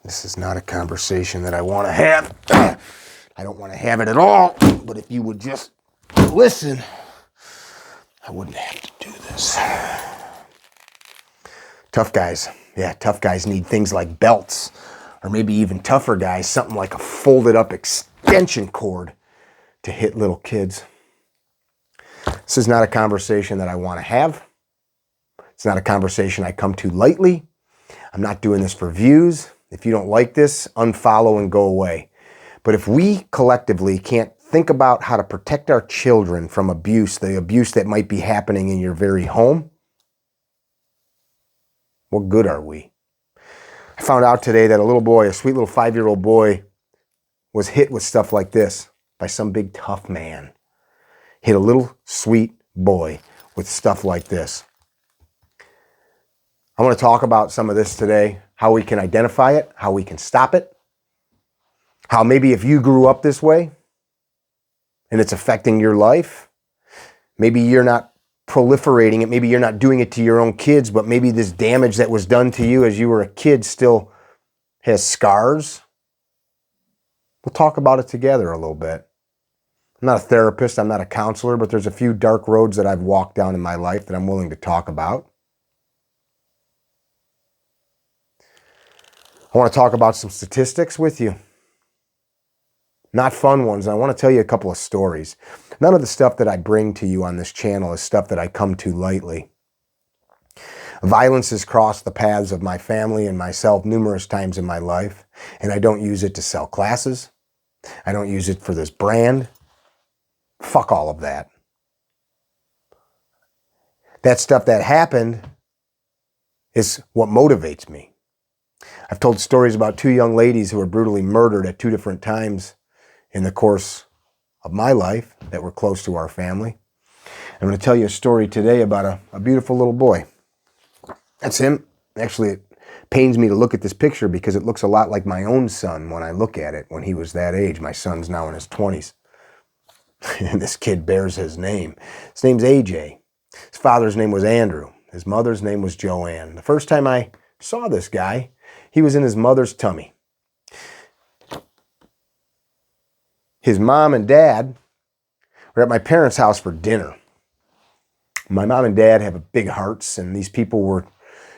This is not a conversation that I want to have. I don't want to have it at all. But if you would just listen, I wouldn't have to do this. Tough guys. Yeah, tough guys need things like belts. Or maybe even tougher guys, something like a folded up extension cord to hit little kids. This is not a conversation that I want to have. It's not a conversation I come to lightly. I'm not doing this for views. If you don't like this, unfollow and go away. But if we collectively can't think about how to protect our children from abuse, the abuse that might be happening in your very home, what good are we? I found out today that a little boy, a sweet little 5-year-old boy, was hit with stuff like this by some big tough man. Hit a little sweet boy with stuff like this. I want to talk about some of this today, how we can identify it, how we can stop it, how maybe if you grew up this way and it's affecting your life, maybe you're not proliferating it, maybe you're not doing it to your own kids, but maybe this damage that was done to you as you were a kid still has scars. We'll talk about it together a little bit. I'm not a therapist, I'm not a counselor, but there's a few dark roads that I've walked down in my life that I'm willing to talk about. I want to talk about some statistics with you. Not fun ones. I want to tell you a couple of stories. None of the stuff that I bring to you on this channel is stuff that I come to lightly. Violence has crossed the paths of my family and myself numerous times in my life, and I don't use it to sell classes. I don't use it for this brand. Fuck all of that. That stuff that happened is what motivates me. I've told stories about 2 young ladies who were brutally murdered at 2 different times in the course of my life that were close to our family. I'm going to tell you a story today about a beautiful little boy. That's him. Actually, it pains me to look at this picture because it looks a lot like my own son when I look at it when he was that age. My son's now in his 20s. And this kid bears his name. His name's AJ. His father's name was Andrew. His mother's name was Joanne. The first time I saw this guy, he was in his mother's tummy. His mom and dad were at my parents' house for dinner. My mom and dad have big hearts, and these people were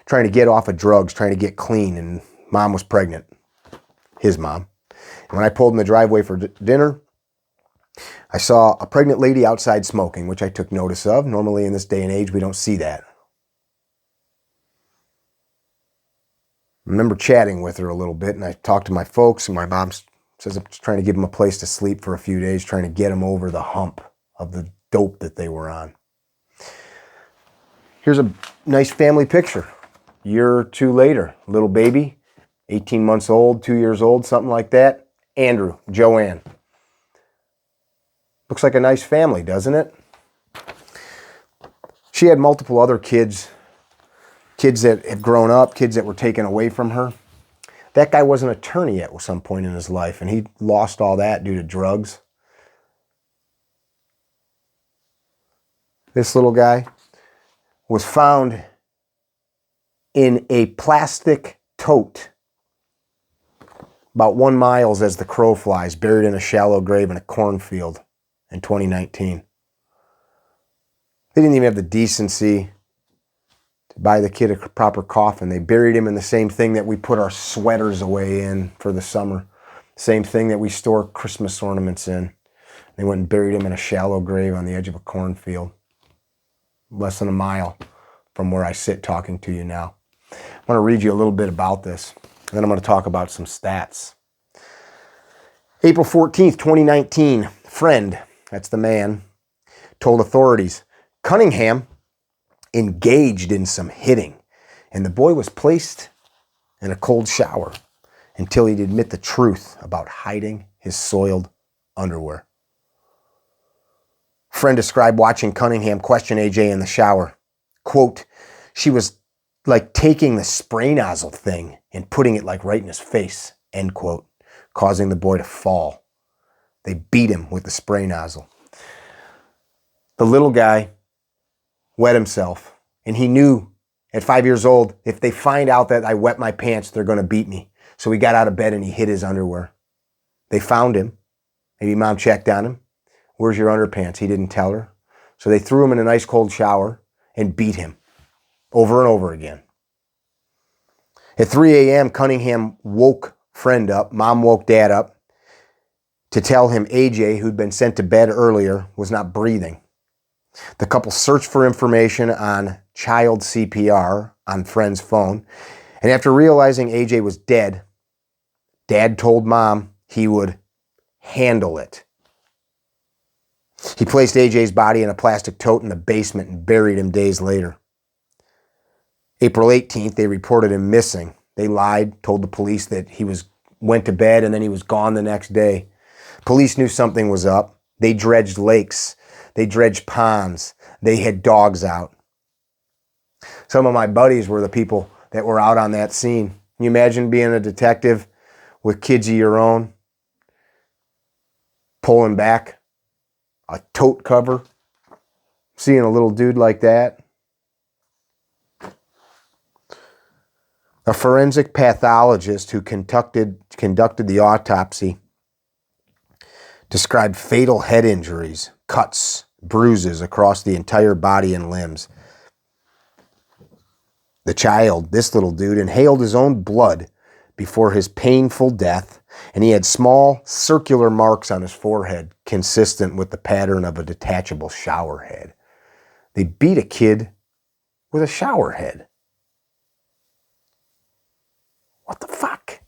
trying to get off of drugs, trying to get clean, and mom was pregnant, his mom. And when I pulled in the driveway for dinner, I saw a pregnant lady outside smoking, which I took notice of. Normally in this day and age, we don't see that. I remember chatting with her a little bit, and I talked to my folks, and my mom says I'm trying to give them a place to sleep for a few days, trying to get them over the hump of the dope that they were on. Here's a nice family picture. A year or 2 later, little baby, 18 months old, 2 years old, something like that. Andrew, Joanne. Looks like a nice family, doesn't it? She had multiple other kids that had grown up, kids that were taken away from her. That guy was an attorney at some point in his life, and he lost all that due to drugs. This little guy was found in a plastic tote about 1 mile as the crow flies, buried in a shallow grave in a cornfield in 2019. They didn't even have the decency to buy the kid a proper coffin. They buried him in the same thing that we put our sweaters away in for the summer. Same thing that we store Christmas ornaments in. They went and buried him in a shallow grave on the edge of a cornfield, less than 1 mile from where I sit talking to you now. I want to read you a little bit about this, and then I'm going to talk about some stats. April 14th, 2019, friend, that's the man, told authorities Cunningham engaged in some hitting, and the boy was placed in a cold shower until he'd admit the truth about hiding his soiled underwear. Friend described watching Cunningham question AJ in the shower. Quote, she was like taking the spray nozzle thing and putting it like right in his face, end quote, causing the boy to fall. They beat him with the spray nozzle. The little guy wet himself, and he knew at 5 years old, if they find out that I wet my pants, they're going to beat me. So he got out of bed and he hid his underwear. They found him. Maybe mom checked on him. Where's your underpants? He didn't tell her. So they threw him in an ice cold shower and beat him over and over again. At 3 a.m., Cunningham woke friend up. Mom woke dad up to tell him AJ, who'd been sent to bed earlier, was not breathing. The couple searched for information on child CPR on friend's phone. And after realizing AJ was dead, dad told mom he would handle it. He placed AJ's body in a plastic tote in the basement and buried him days later. April 18th, they reported him missing. They lied, told the police that he went to bed and then he was gone the next day. Police knew something was up. They dredged lakes. They dredged ponds. They had dogs out. Some of my buddies were the people that were out on that scene. Can you imagine being a detective with kids of your own, pulling back a tote cover, seeing a little dude like that? A forensic pathologist who conducted the autopsy described fatal head injuries, cuts, bruises across the entire body and limbs. The child, this little dude, inhaled his own blood before his painful death, and he had small circular marks on his forehead consistent with the pattern of a detachable shower head. They beat a kid with a shower head. What the fuck?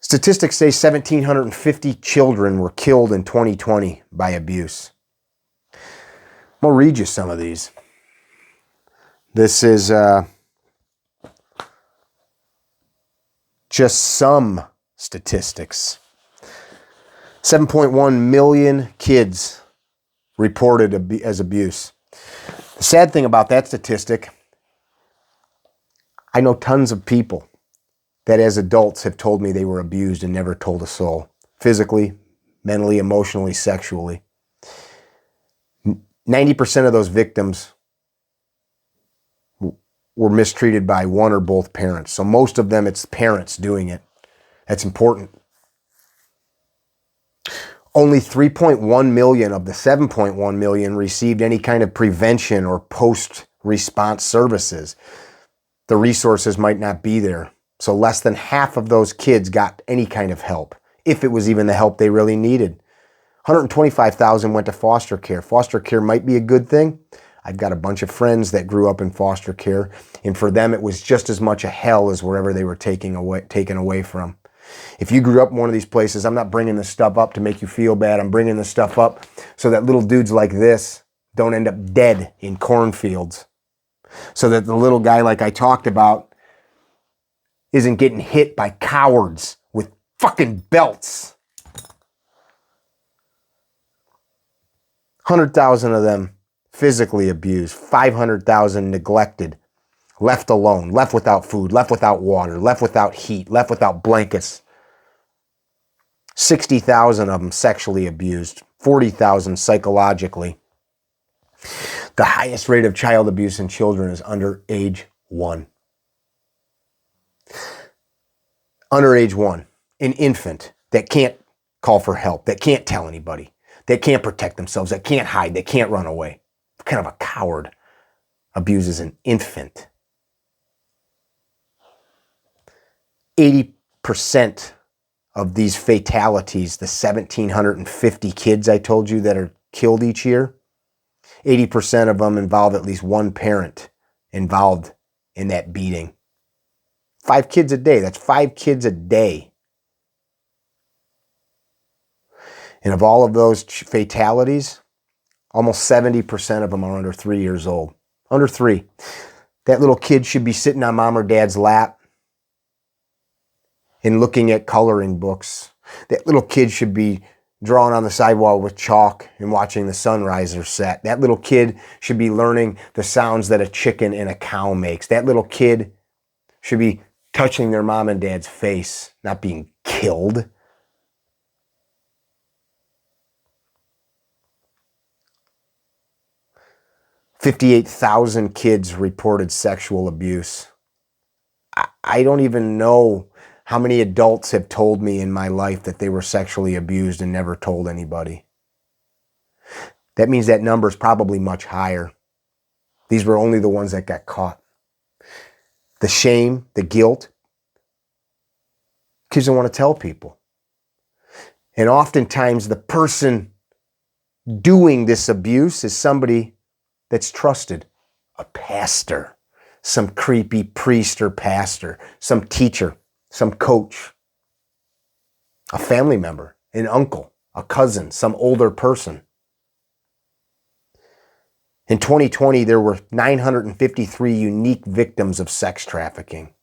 Statistics say 1,750 children were killed in 2020 by abuse. I'm going to read you some of these. This is just some statistics. 7.1 million kids reported as abuse. The sad thing about that statistic, I know tons of people that as adults have told me they were abused and never told a soul. Physically, mentally, emotionally, sexually. 90% of those victims were mistreated by one or both parents. So most of them, it's parents doing it. That's important. Only 3.1 million of the 7.1 million received any kind of prevention or post-response services. The resources might not be there. So less than half of those kids got any kind of help, if it was even the help they really needed. 125,000 went to foster care. Foster care might be a good thing. I've got a bunch of friends that grew up in foster care, and for them it was just as much a hell as wherever they were taken away from. If you grew up in one of these places, I'm not bringing this stuff up to make you feel bad. I'm bringing this stuff up so that little dudes like this don't end up dead in cornfields. So that the little guy like I talked about isn't getting hit by cowards with fucking belts. 100,000 of them physically abused, 500,000 neglected, left alone, left without food, left without water, left without heat, left without blankets. 60,000 of them sexually abused, 40,000 psychologically. The highest rate of child abuse in children is under age 1. Under age 1, an infant that can't call for help, that can't tell anybody, that can't protect themselves, that can't hide, that can't run away. What kind of a coward abuses an infant? 80% of these fatalities, the 1,750 kids I told you that are killed each year, 80% of them involve at least one parent involved in that beating. 5 kids a day. That's 5 kids a day. And of all of those fatalities, almost 70% of them are under 3 years old. Under 3. That little kid should be sitting on mom or dad's lap and looking at coloring books. That little kid should be drawing on the sidewalk with chalk and watching the sunrise or set. That little kid should be learning the sounds that a chicken and a cow makes. That little kid should be touching their mom and dad's face, not being killed. $58,000 kids reported sexual abuse. I don't even know how many adults have told me in my life that they were sexually abused and never told anybody. That means that number is probably much higher. These were only the ones that got caught. The shame, the guilt, kids don't want to tell people. And oftentimes the person doing this abuse is somebody that's trusted. A pastor, some creepy priest or pastor, some teacher, some coach, a family member, an uncle, a cousin, some older person. In 2020, there were 953 unique victims of sex trafficking.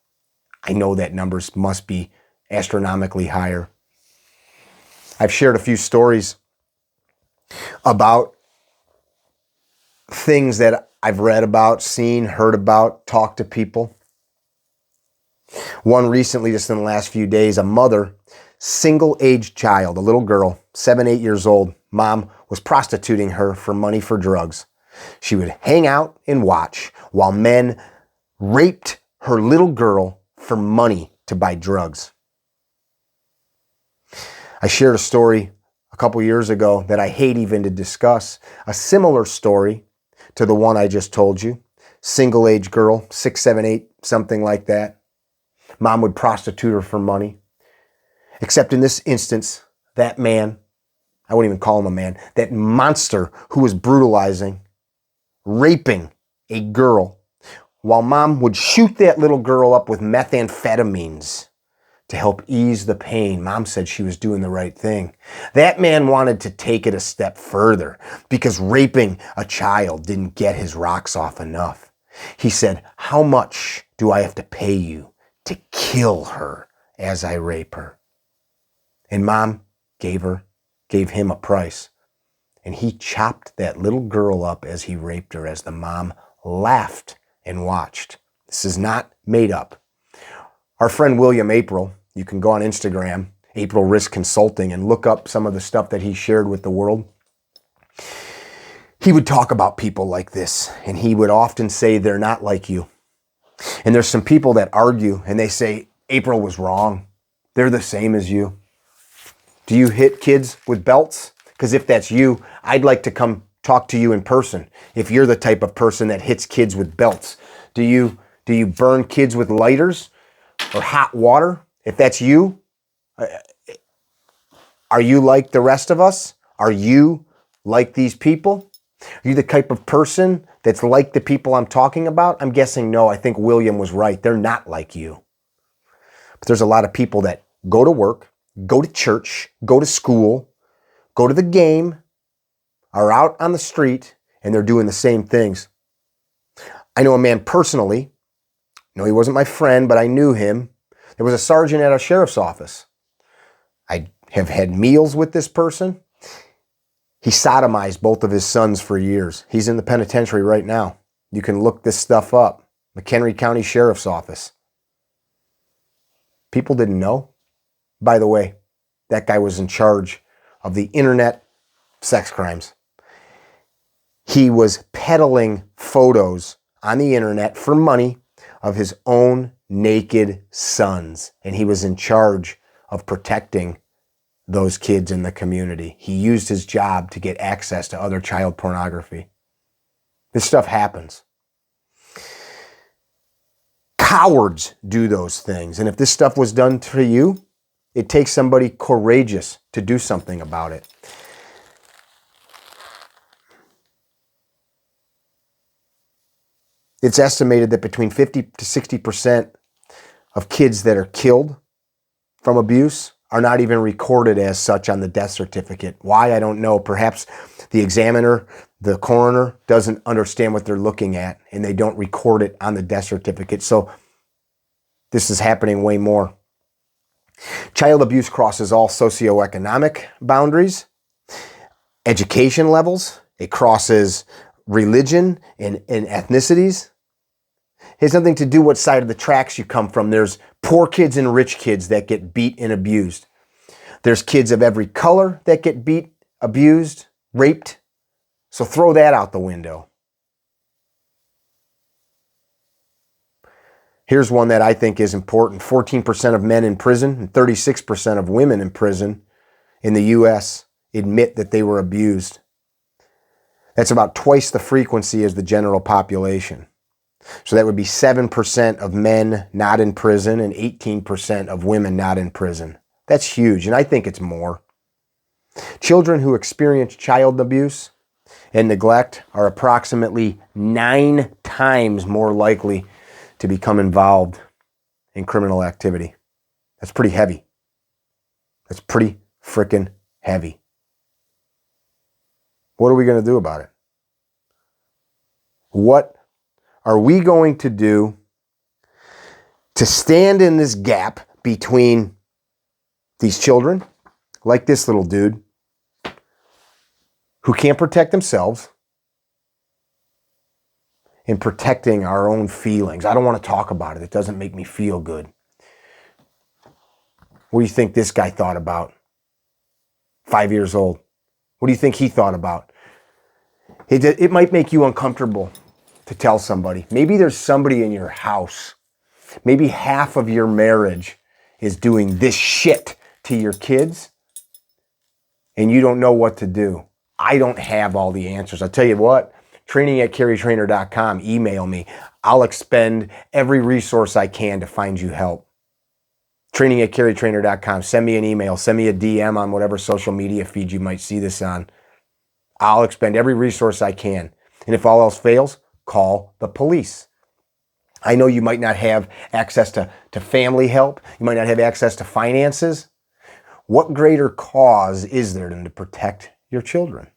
I know that numbers must be astronomically higher. I've shared a few stories about things that I've read about, seen, heard about, talked to people. One recently, just in the last few days, a mother, single-aged child, a little girl, 7, 8 years old, mom was prostituting her for money for drugs. She would hang out and watch while men raped her little girl for money to buy drugs. I shared a story a couple years ago that I hate even to discuss, a similar story to the one I just told you. Single-age girl, 6, 7, 8, something like that. Mom would prostitute her for money. Except in this instance, that man, I wouldn't even call him a man, that monster who was brutalizing, raping a girl, while mom would shoot that little girl up with methamphetamines to help ease the pain. Mom said she was doing the right thing. That man wanted to take it a step further because raping a child didn't get his rocks off enough. He said, "How much do I have to pay you to kill her as I rape her?" And mom gave him a price. And he chopped that little girl up as he raped her, as the mom laughed and watched. This is not made up. Our friend William April, you can go on Instagram, April Risk Consulting, and look up some of the stuff that he shared with the world. He would talk about people like this, and he would often say they're not like you. And there's some people that argue, and they say April was wrong. They're the same as you. Do you hit kids with belts? Because if that's you, I'd like to come talk to you in person. If you're the type of person that hits kids with belts, do you burn kids with lighters or hot water? If that's you, are you like the rest of us? Are you like these people? Are you the type of person that's like the people I'm talking about? I'm guessing no. I think William was right. They're not like you. But there's a lot of people that go to work, go to church, go to school, go to the game, are out on the street, and they're doing the same things. I know a man personally. No, he wasn't my friend, but I knew him. There was a sergeant at a sheriff's office. I have had meals with this person. He sodomized both of his sons for years. He's in the penitentiary right now. You can look this stuff up. McHenry County Sheriff's Office. People didn't know. By the way, that guy was in charge of the internet sex crimes. He was peddling photos on the internet for money of his own naked sons, and he was in charge of protecting those kids in the community. He used his job to get access to other child pornography. This stuff happens. Cowards do those things, and if this stuff was done to you, it takes somebody courageous to do something about it. It's estimated that between 50 to 60% of kids that are killed from abuse are not even recorded as such on the death certificate. Why? I don't know. Perhaps the examiner, the coroner, doesn't understand what they're looking at, and they don't record it on the death certificate. So this is happening way more. Child abuse crosses all socioeconomic boundaries, education levels. It crosses religion and ethnicities. It has nothing to do what side of the tracks you come from. There's poor kids and rich kids that get beat and abused. There's kids of every color that get beat, abused, raped. So throw that out the window. Here's one that I think is important. 14% of men in prison and 36% of women in prison in the U.S. admit that they were abused. That's about twice the frequency as the general population. So that would be 7% of men not in prison and 18% of women not in prison. That's huge, and I think it's more. Children who experience child abuse and neglect are approximately 9 times more likely to become involved in criminal activity. That's pretty heavy. That's pretty freaking heavy. What are we going to do about it? What are we going to do to stand in this gap between these children, like this little dude, who can't protect themselves, and protecting our own feelings? I don't want to talk about it. It doesn't make me feel good. What do you think this guy thought about? 5 years old. What do you think he thought about? It might make you uncomfortable to tell somebody. Maybe there's somebody in your house. Maybe half of your marriage is doing this shit to your kids, and you don't know what to do. I don't have all the answers. I'll tell you what, training@carrytrainer.com, email me. I'll expend every resource I can to find you help. Training@carrytrainer.com, send me an email, send me a DM on whatever social media feed you might see this on. I'll expend every resource I can. And if all else fails, call the police. I know you might not have access to family help. You might not have access to finances. What greater cause is there than to protect your children?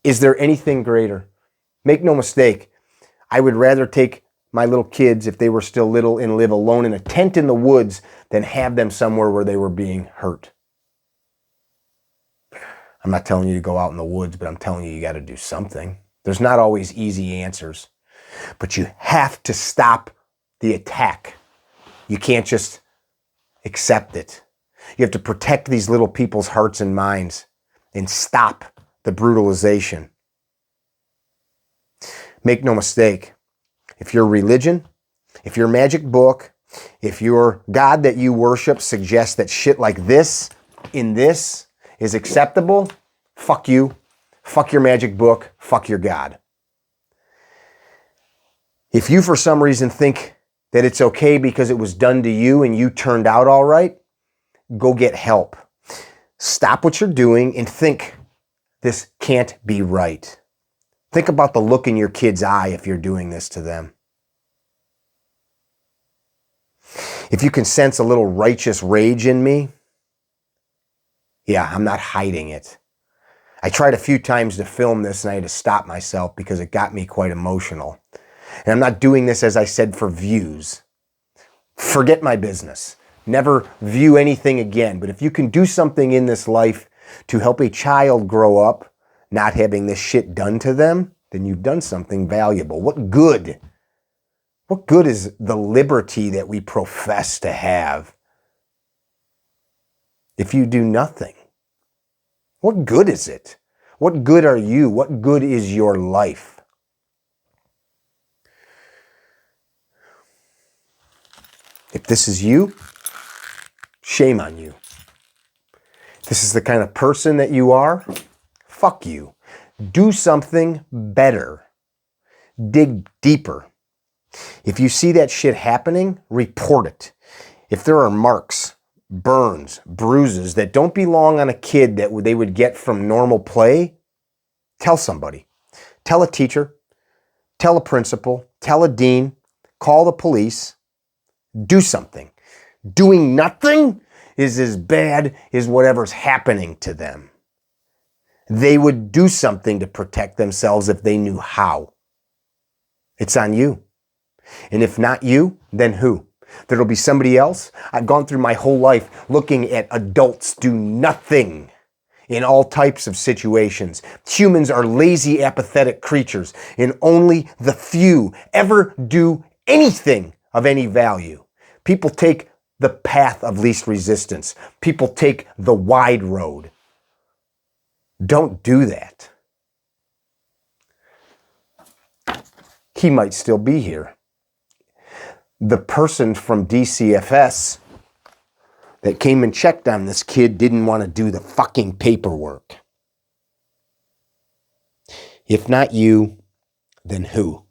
Is there anything greater? Make no mistake, I would rather take my little kids, if they were still little, and live alone in a tent in the woods than have them somewhere where they were being hurt. I'm not telling you to go out in the woods, but I'm telling you, you got to do something. There's not always easy answers, but you have to stop the attack. You can't just accept it. You have to protect these little people's hearts and minds and stop the brutalization. Make no mistake, if your religion, if your magic book, if your God that you worship suggests that shit like this in this is acceptable, fuck you, fuck your magic book, fuck your God. If you for some reason think that it's okay because it was done to you and you turned out all right, go get help. Stop what you're doing and think, this can't be right. Think about the look in your kid's eye if you're doing this to them. If you can sense a little righteous rage in me, yeah, I'm not hiding it. I tried a few times to film this and I had to stop myself because it got me quite emotional. And I'm not doing this, as I said, for views. Forget my business. Never view anything again. But if you can do something in this life to help a child grow up not having this shit done to them, then you've done something valuable. What good? What good is the liberty that we profess to have if you do nothing? What good is it? What good are you? What good is your life? If this is you, shame on you. If this is the kind of person that you are, fuck you. Do something better. Dig deeper. If you see that shit happening, report it. If there are marks, burns, bruises that don't belong on a kid that they would get from normal play, tell somebody. Tell a teacher. Tell a principal. Tell a dean. Call the police. Do something. Doing nothing is as bad as whatever's happening to them. They would do something to protect themselves if they knew how. It's on you. And if not you, then who? There'll be somebody else. I've gone through my whole life looking at adults do nothing in all types of situations. Humans are lazy, apathetic creatures, and only the few ever do anything of any value. People take the path of least resistance. People take the wide road. Don't do that. He might still be here. the person from DCFS that came and checked on this kid didn't want to do the fucking paperwork. If not you, then who?